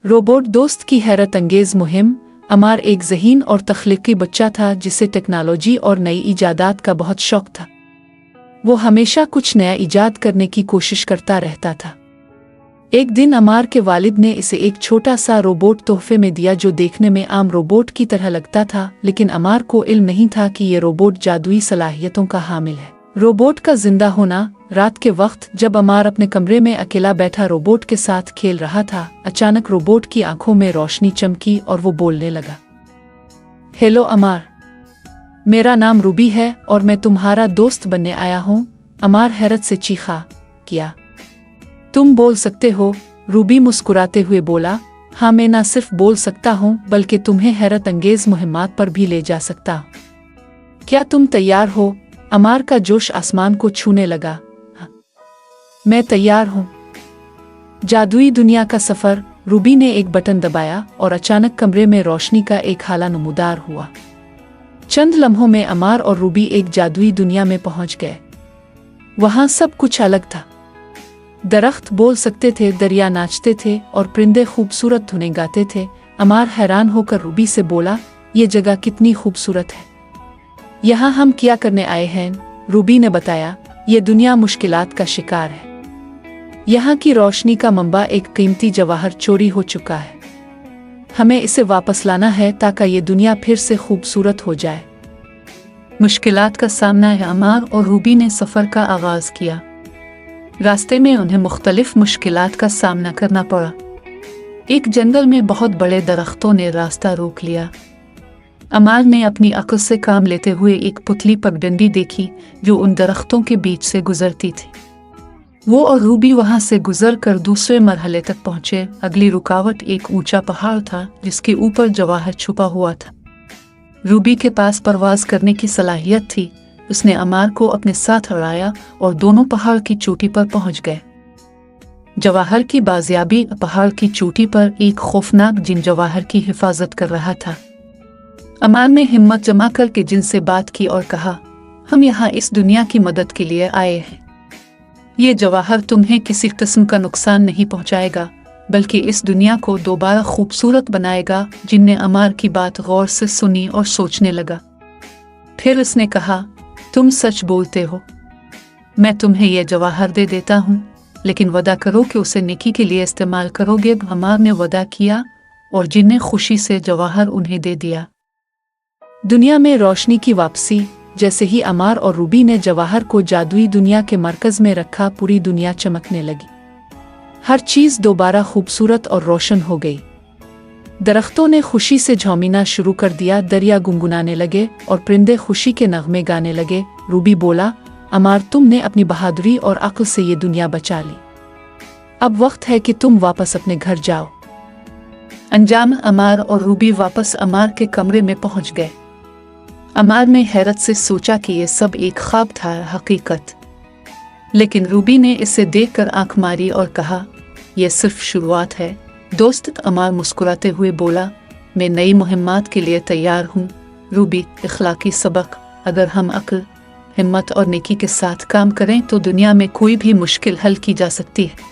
Robot दोस्त की हैरत अंगेज मुहिम। अमार एक ज़हीन और तख्लीकी बच्चा था जिसे टेक्नोलॉजी और नई इजादात का बहुत शौक था। वो हमेशा कुछ नया इजाद करने की कोशिश करता रहता था। एक दिन अमार के वालिद ने इसे एक छोटा सा रोबोट तोहफे में दिया जो देखने में आम रोबोट की तरह लगता था, लेकिन अमार को इल्म नहीं था कि ये रोबोट जादुई सलाहियतों का हामिल है। रोबोट का जिंदा होना। रात के वक्त जब अमार अपने कमरे में अकेला बैठा रोबोट के साथ खेल रहा था, अचानक रोबोट की आंखों में रोशनी चमकी और वो बोलने लगा, हेलो अमार, मेरा नाम रूबी है और मैं तुम्हारा दोस्त बनने आया हूँ। अमार हैरत से चीखा, क्या तुम बोल सकते हो? रूबी मुस्कुराते हुए बोला, हाँ, मैं ना सिर्फ बोल सकता हूँ बल्कि तुम्हें हैरत अंगेज मुहिम्मात पर भी ले जा सकता हूँ। क्या तुम तैयार हो? अमार का जोश आसमान को छूने लगा। हाँ, मैं तैयार हूँ। जादुई दुनिया का सफर। रूबी ने एक बटन दबाया और अचानक कमरे में रोशनी का एक हाला नमूदार हुआ। चंद लम्हों में अमार और रूबी एक जादुई दुनिया में पहुंच गए। वहां सब कुछ अलग था। दरख्त बोल सकते थे, दरिया नाचते थे और परिंदे खूबसूरत धुनें गाते थे। अमार हैरान होकर रूबी से बोला, ये जगह कितनी खूबसूरत है। यहाँ हम क्या करने आए हैं? रूबी ने बताया, ये दुनिया मुश्किलात का शिकार है। यहाँ की रोशनी का मंबा एक कीमती जवाहर चोरी हो चुका है। हमें इसे वापस लाना है ताकि ये दुनिया फिर से खूबसूरत हो जाए। मुश्किलात का सामना है। अमार और रूबी ने सफ़र का आगाज़ किया। रास्ते में उन्हें मुख्तलिफ मुश्किलात का सामना करना पड़ा। एक जंगल में बहुत बड़े दरख्तों ने रास्ता रोक लिया। अमार ने अपनी अक्ल से काम लेते हुए एक पुतली पगडंडी देखी जो उन दरख्तों के बीच से गुजरती थी। वो और रूबी वहां से गुजर कर दूसरे मरहले तक पहुंचे। अगली रुकावट एक ऊंचा पहाड़ था जिसके ऊपर जवाहर छुपा हुआ था। रूबी के पास परवाज करने की सलाहियत थी। उसने अमार को अपने साथ उड़ाया और दोनों पहाड़ की चोटी पर पहुंच गए। जवाहर की बाजियाबी। पहाड़ की चोटी पर एक खौफनाक जिन जवाहर की हिफाजत कर रहा था। अमार ने हिम्मत जमा करके जिन से बात की और कहा, हम यहाँ इस दुनिया की मदद के लिए आए हैं। ये जवाहर तुम्हें किसी किस्म का नुकसान नहीं पहुँचाएगा बल्कि इस दुनिया को दोबारा खूबसूरत बनाएगा। जिन ने अमार की बात गौर से सुनी और सोचने लगा। फिर उसने कहा, तुम सच बोलते हो। मैं तुम्हें यह जवाहर दे देता हूँ, लेकिन वदा करो कि उसे नेकी के लिए इस्तेमाल करोगे। अमार ने वदा किया और जिन ने खुशी से जवाहर उन्हें दे दिया। दुनिया में रोशनी की वापसी। जैसे ही अमार और रूबी ने जवाहर को जादुई दुनिया के मरकज में रखा, पूरी दुनिया चमकने लगी। हर चीज़ दोबारा खूबसूरत और रोशन हो गई। दरख्तों ने खुशी से झूमना शुरू कर दिया, दरिया गुनगुनाने लगे और परिंदे खुशी के नगमे गाने लगे। रूबी बोला, अमार, तुमने अपनी बहादुरी और अक्ल से ये दुनिया बचा ली। अब वक्त है कि तुम वापस अपने घर जाओ। अंजाम। अमार और रूबी वापस अमार के कमरे में पहुंच गए। अमार ने हैरत से सोचा कि यह सब एक ख्वाब था, हकीकत। लेकिन रूबी ने इसे देखकर आंख मारी और कहा, यह सिर्फ शुरुआत है दोस्त। अमार मुस्कुराते हुए बोला, मैं नई मुहिम्मात के लिए तैयार हूँ। रूबी। इखलाकी सबक। अगर हम अक्ल, हिम्मत और नेकी के साथ काम करें तो दुनिया में कोई भी मुश्किल हल की जा सकती है।